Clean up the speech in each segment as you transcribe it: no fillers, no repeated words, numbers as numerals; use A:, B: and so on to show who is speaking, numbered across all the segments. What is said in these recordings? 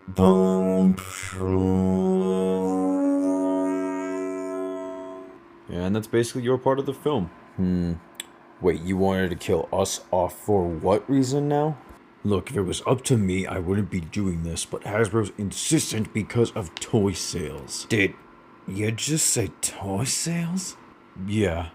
A: Boom. And that's basically your part of the film. Wait, you wanted to kill us off for what reason now? Look, if it was up to me, I wouldn't be doing this, but Hasbro's insistent because of toy sales. Did you just say toy sales? Yeah.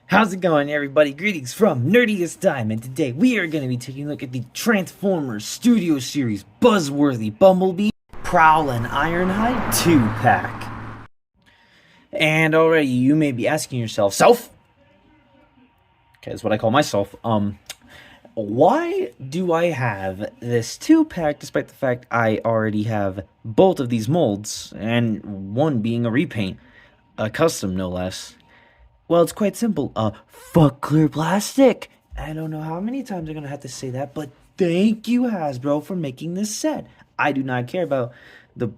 B: How's it going, everybody? Greetings from Nerdiest Time, and today we are going to be taking a look at the Transformers Studio Series Buzzworthy Bumblebee, Prowl, and Ironhide 2-pack. And already you may be asking yourself, okay, that's what I call myself, why do I have this 2-pack despite the fact I already have both of these molds, and one being a repaint, a custom no less? Well, it's quite simple. Fuck clear plastic. I don't know how many times I'm gonna have to say that, but thank you, Hasbro, for making this set. I do not care about the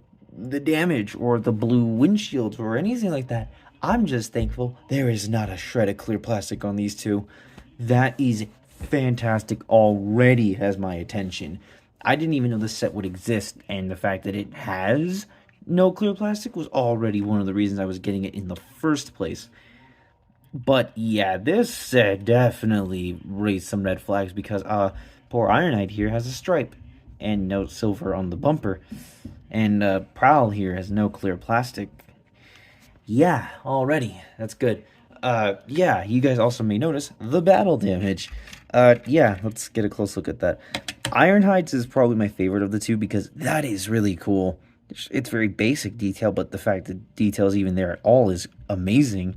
B: damage or the blue windshields or anything like that. I'm just thankful there is not a shred of clear plastic on these two. That is fantastic. Already has my attention. I didn't even know this set would exist, and the fact that it has no clear plastic was already one of the reasons I was getting it in the first place. But yeah, this set definitely raised some red flags because poor Ironhide here has a stripe and no silver on the bumper, and Prowl here has no clear plastic. Yeah, already that's good. Yeah, you guys also may notice the battle damage. Yeah, let's get a close look at that. Ironhide's is probably my favorite of the two because that is really cool. It's very basic detail, but the fact that detail's even there at all is amazing.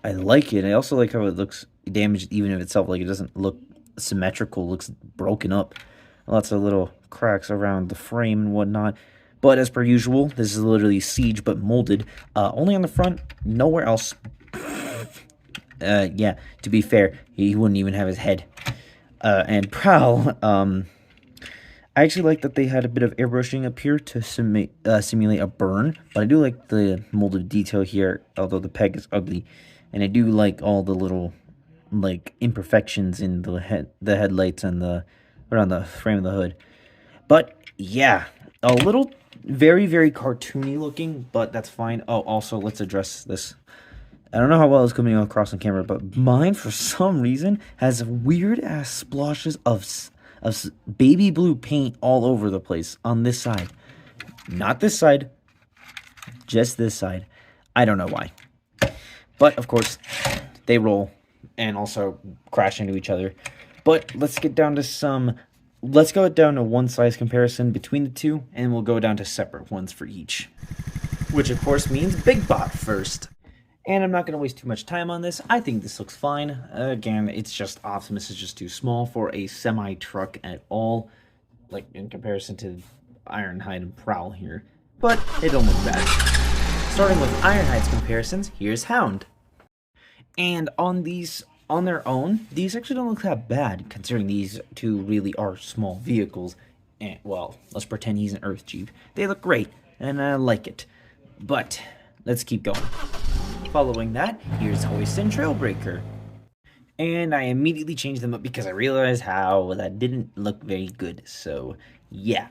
B: I like it. I also like how it looks damaged even of itself. Like, it doesn't look symmetrical. It looks broken up. Lots of little cracks around the frame and whatnot. But as per usual, this is literally Siege but molded. Only on the front, nowhere else. Yeah, to be fair, he wouldn't even have his head. And Prowl, I actually like that they had a bit of airbrushing up here to simulate a burn. But I do like the molded detail here, although the peg is ugly. And I do like all the little, like, imperfections in the headlights and around the frame of the hood. But yeah, a little very, very cartoony looking, but that's fine. Oh, also, let's address this. I don't know how well it's coming across on camera, but mine, for some reason, has weird-ass splashes of baby blue paint all over the place on this side. Not this side, just this side. I don't know why. But, of course, they roll and also crash into each other. But let's get down to let's go down to one size comparison between the two, and we'll go down to separate ones for each. Which, of course, means Big Bot first. And I'm not going to waste too much time on this. I think this looks fine. Again, it's just Optimus is just too small for a semi-truck at all, like in comparison to Ironhide and Prowl here. But it don't look bad. Starting with Ironhide's comparisons, here's Hound. And on their own, these actually don't look that bad, considering these two really are small vehicles. And, well, let's pretend he's an Earth Jeep. They look great, and I like it. But, let's keep going. Following that, here's Hoist and Trailbreaker. And I immediately changed them up because I realized how that didn't look very good. So, yeah.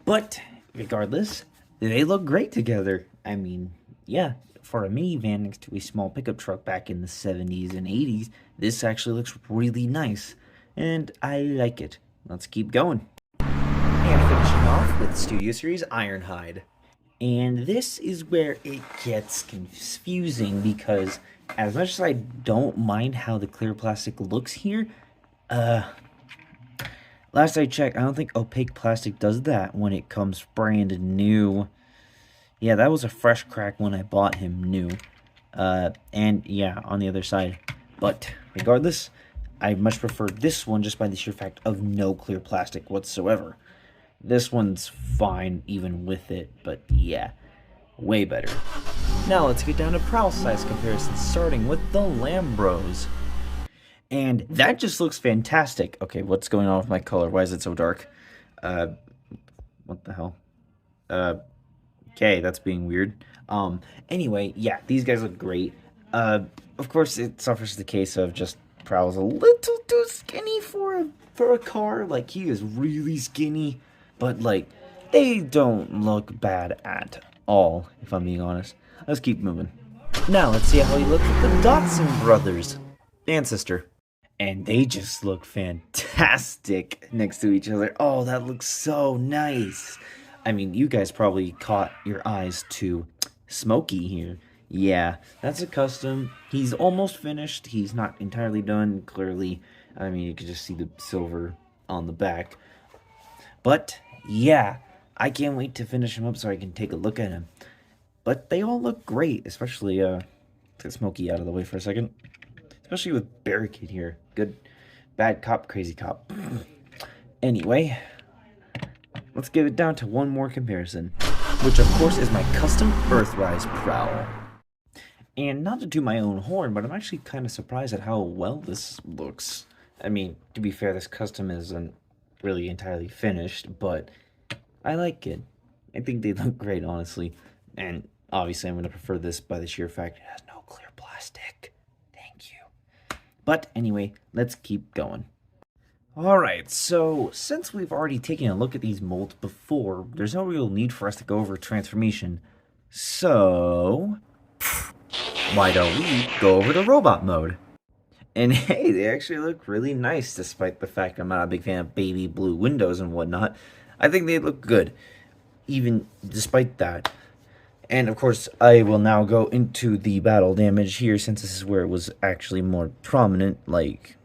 B: But, regardless, they look great together. I mean, yeah, for a minivan next to a small pickup truck back in the 70s and 80s, this actually looks really nice. And I like it. Let's keep going. And finishing off with Studio Series Ironhide. And this is where it gets confusing because as much as I don't mind how the clear plastic looks here, last I checked, I don't think opaque plastic does that when it comes brand new. Yeah, that was a fresh crack when I bought him new. And yeah, on the other side. But regardless, I much prefer this one just by the sheer fact of no clear plastic whatsoever. This one's fine even with it, but yeah, way better. Now let's get down to Prowl size comparisons, starting with the Lambros. And that just looks fantastic. Okay, what's going on with my color? Why is it so dark? What the hell? Okay, that's being weird. Anyway, yeah, these guys look great. Of of course, it suffers the case of just Prowl's a little too skinny for a car. Like, he is really skinny, but, like, they don't look bad at all, if I'm being honest. Let's keep moving. Now, let's see how he looks with the Dotson brothers and sister. And they just look fantastic next to each other. Oh, that looks so nice. I mean, you guys probably caught your eyes to Smokey here. Yeah, that's a custom. He's almost finished. He's not entirely done, clearly. I mean, you can just see the silver on the back. But, yeah, I can't wait to finish him up so I can take a look at him. But they all look great, especially, get Smokey out of the way for a second. Especially with Barricade here. Good, bad cop, crazy cop. Anyway, let's give it down to one more comparison, which of course is my custom Earthrise Prowl. And not to toot my own horn, but I'm actually kind of surprised at how well this looks. I mean, to be fair, this custom isn't really entirely finished, but I like it. I think they look great, honestly. And obviously I'm going to prefer this by the sheer fact it has no clear plastic. Thank you. But anyway, let's keep going. Alright, so since we've already taken a look at these molds before, there's no real need for us to go over transformation. So, why don't we go over to robot mode? And hey, they actually look really nice despite the fact I'm not a big fan of baby blue windows and whatnot. I think they look good, even despite that. And of course, I will now go into the battle damage here since this is where it was actually more prominent. Like,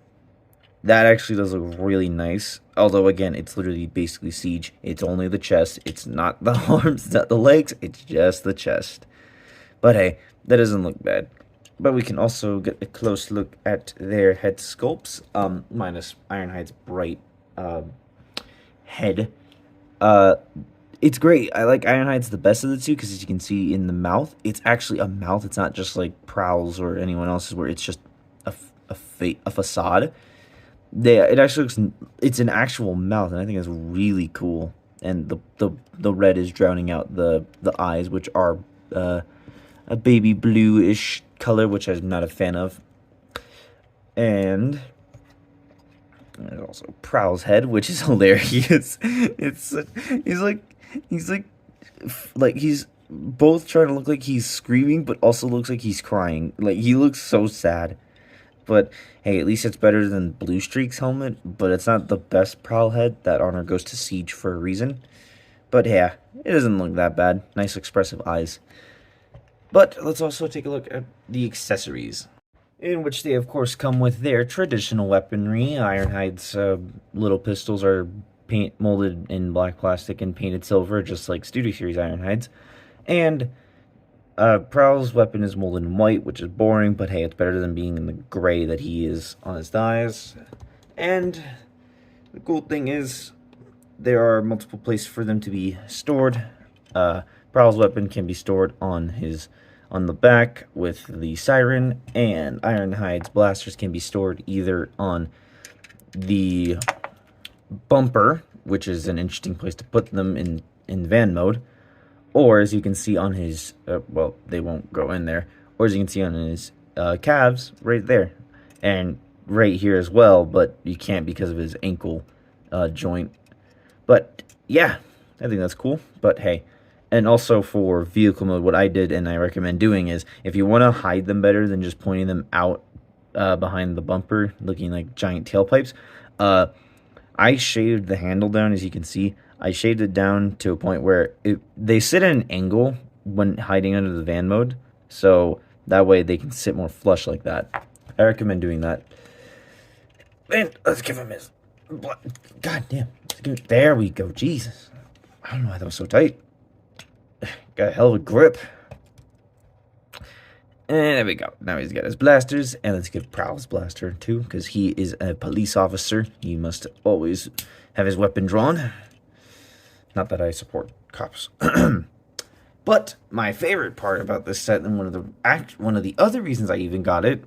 B: that actually does look really nice. Although, again, it's literally basically Siege. It's only the chest. It's not the arms, it's not the legs. It's just the chest. But hey, that doesn't look bad. But we can also get a close look at their head sculpts. Minus Ironhide's bright head. It's great. I like Ironhide's the best of the two because as you can see in the mouth, it's actually a mouth. It's not just like Prowl's or anyone else's where it's just a facade. It actually looks, it's an actual mouth, and I think it's really cool. And the red is drowning out the eyes, which are a baby blue-ish color, which I'm not a fan of. And there's also Prowl's head, which is hilarious. He's both trying to look like he's screaming, but also looks like he's crying. Like, he looks so sad. But hey, at least it's better than Blue Streak's helmet. But it's not the best Prowl head. That honor goes to Siege for a reason. But yeah, it doesn't look that bad. Nice expressive eyes. But let's also take a look at the accessories, in which they of course come with their traditional weaponry. Ironhide's little pistols are molded in black plastic and painted silver, just like Studio Series Ironhide's. And Prowl's weapon is molded in white, which is boring, but hey, it's better than being in the gray that he is on his thighs. And the cool thing is, there are multiple places for them to be stored. Prowl's weapon can be stored on the back with the siren, and Ironhide's blasters can be stored either on the bumper, which is an interesting place to put them in van mode, or as you can see on his, well, they won't go in there, or as you can see on his calves, right there, and right here as well, but you can't because of his ankle joint. But yeah, I think that's cool, but hey. And also for vehicle mode, what I did and I recommend doing is, if you want to hide them better than just pointing them out behind the bumper, looking like giant tailpipes, I shaved the handle down, as you can see. I shaved it down to a point where they sit at an angle when hiding under the van mode, so that way they can sit more flush like that. I recommend doing that. And let's give him his... God damn. There we go. Jesus. I don't know why that was so tight. Got a hell of a grip. And there we go. Now he's got his blasters. And let's give Prowl's blaster too, because he is a police officer. He must always have his weapon drawn. Not that I support cops. But my favorite part about this set, and one of the other reasons I even got it,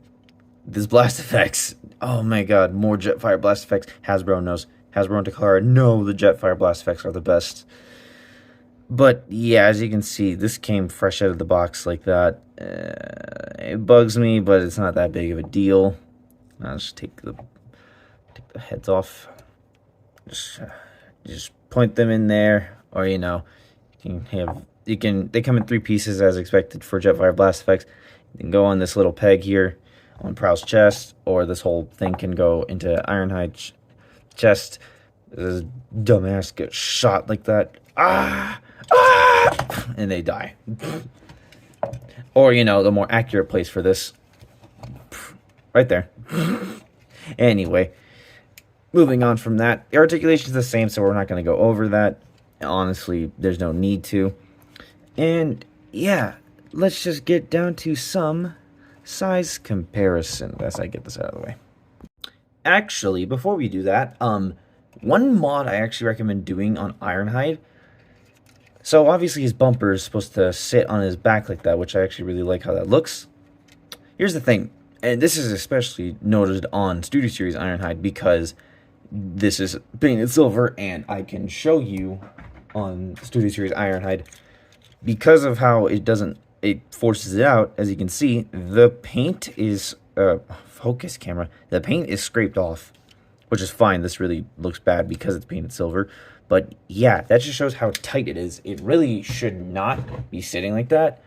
B: this blast effects. Oh my god, more Jetfire blast effects. Hasbro knows. Hasbro and Takara know the Jetfire blast effects are the best. But yeah, as you can see, this came fresh out of the box like that. It bugs me, but it's not that big of a deal. I'll just take the heads off. Just point them in there, or you know, they come in 3 pieces as expected for Jetfire blast effects. You can go on this little peg here on Prowl's chest, or this whole thing can go into Ironhide's chest. This dumbass gets shot like that. And they die. Or, you know, the more accurate place for this, right there. Anyway, moving on from that, the articulation is the same, so we're not going to go over that. Honestly, there's no need to. And yeah, let's just get down to some size comparison as I get this out of the way. Actually, before we do that, one mod I actually recommend doing on Ironhide. So obviously his bumper is supposed to sit on his back like that, which I actually really like how that looks. Here's the thing, and this is especially noted on Studio Series Ironhide because this is painted silver, and I can show you on Studio Series Ironhide because of how it forces it out. As you can see, the paint is focus camera. The paint is scraped off, which is fine. This really looks bad because it's painted silver. But yeah, that just shows how tight it is. It really should not be sitting like that.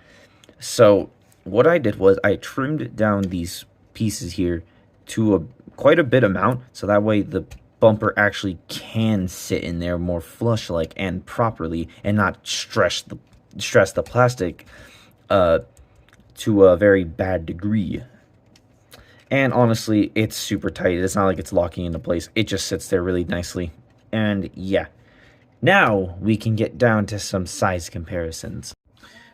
B: So what I did was I trimmed down these pieces here to quite a bit amount, so that way the bumper actually can sit in there more flush-like and properly, and not stress the plastic to a very bad degree. And honestly, it's super tight. It's not like it's locking into place. It just sits there really nicely. And yeah. Now we can get down to some size comparisons.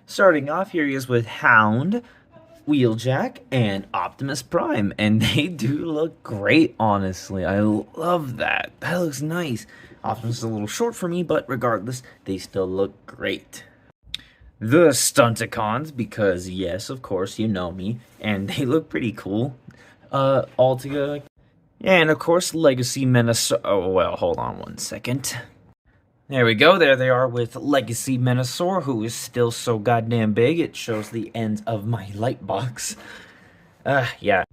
B: Starting off, here he is with Hound, Wheeljack, and Optimus Prime. And they do look great, honestly. I love that. That looks nice. Optimus is a little short for me, but regardless, they still look great. The Stunticons, because yes, of course, you know me, and they look pretty cool all together. And of course, Legacy Menace. Oh, well, hold on one second. There we go, there they are with Legacy Menasor, who is still so goddamn big, it shows the ends of my light box. Yeah.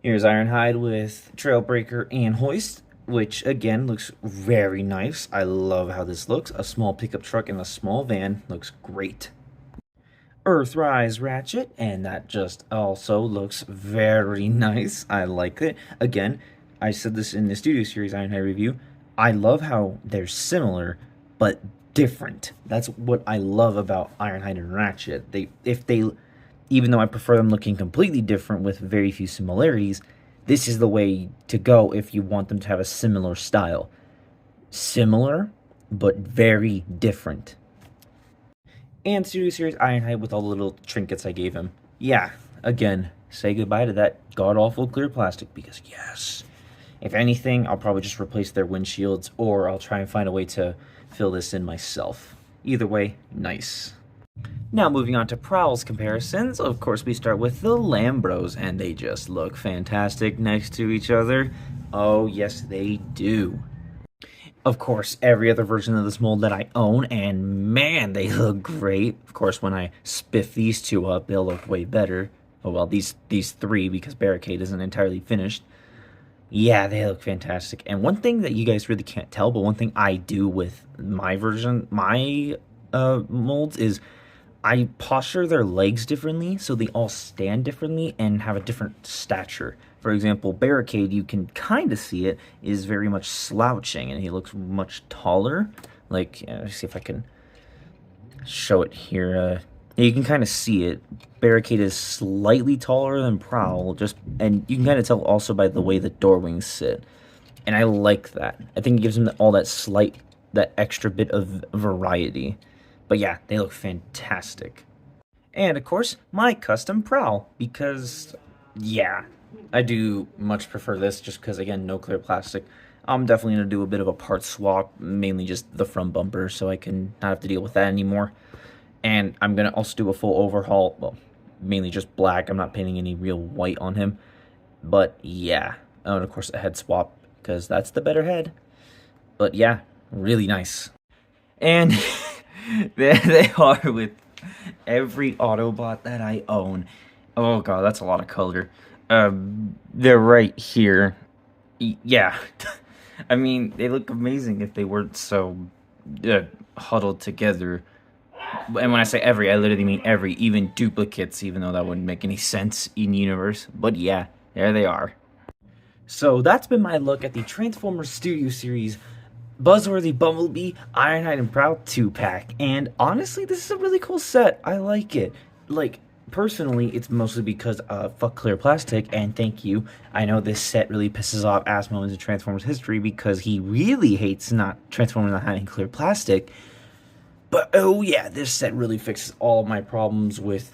B: Here's Ironhide with Trailbreaker and Hoist, which again looks very nice. I love how this looks. A small pickup truck and a small van looks great. Earthrise Ratchet, and that just also looks very nice. I like it. Again, I said this in the Studio Series Ironhide review. I love how they're similar, but different. That's what I love about Ironhide and Ratchet. Even though I prefer them looking completely different with very few similarities, this is the way to go if you want them to have a similar style. Similar, but very different. And Studio Series Ironhide with all the little trinkets I gave him. Yeah, again, say goodbye to that god-awful clear plastic, because yes. If anything, I'll probably just replace their windshields, or I'll try and find a way to fill this in myself. Either way, nice. Now moving on to Prowl's comparisons, of course we start with the Lambros, and they just look fantastic next to each other. Oh yes, they do. Of course, every other version of this mold that I own, and man, they look great. Of course, when I spiff these two up, they'll look way better. Oh well, these three, because Barricade isn't entirely finished. Yeah, they look fantastic. And one thing that you guys really can't tell, but one thing I do with my version, my molds, is I posture their legs differently, so they all stand differently and have a different stature. For example, Barricade, you can kind of see it, is very much slouching, and he looks much taller. Like, let's see if I can show it here. You can kind of see it. Barricade is slightly taller than Prowl, and you can kind of tell also by the way the door wings sit. And I like that. I think it gives them all that extra bit of variety. But yeah, they look fantastic. And of course, my custom Prowl, because yeah, I do much prefer this just because, again, no clear plastic. I'm definitely going to do a bit of a part swap, mainly just the front bumper, so I can not have to deal with that anymore. And I'm going to also do a full overhaul, well, mainly just black. I'm not painting any real white on him. But yeah, and of course a head swap, because that's the better head. But yeah, really nice. And They are with every Autobot that I own. Oh god, that's a lot of color. They're right here. Yeah. I mean, they look amazing if they weren't so huddled together. And when I say every, I literally mean every, even duplicates, even though that wouldn't make any sense in universe. But yeah, there they are. So that's been my look at the Transformers Studio Series Buzzworthy, Bumblebee, Ironhide, and PROWL 2-pack. And honestly, this is a really cool set. I like it. Like, personally, it's mostly because fuck clear plastic, and thank you. I know this set really pisses off Asmo in Transformers history because he really hates Transformers not having clear plastic. But oh yeah, this set really fixes all of my problems with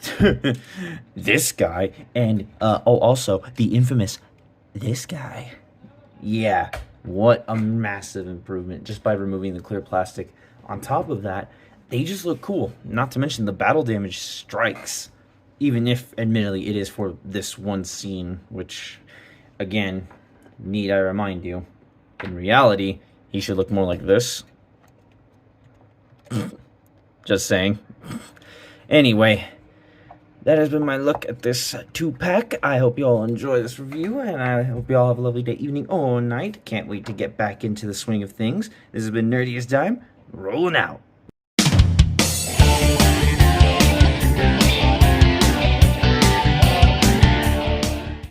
B: this guy. And oh, also the infamous this guy. Yeah, what a massive improvement just by removing the clear plastic. On top of that, they just look cool. Not to mention the battle damage strikes. Even if, admittedly, it is for this one scene, which, again, need I remind you, in reality, he should look more like this. Just saying. Anyway, that has been my look at this 2-pack. I hope you all enjoy this review, and I hope you all have a lovely day, evening, or night. Can't wait to get back into the swing of things. This has been Nerdy as Time, rolling out.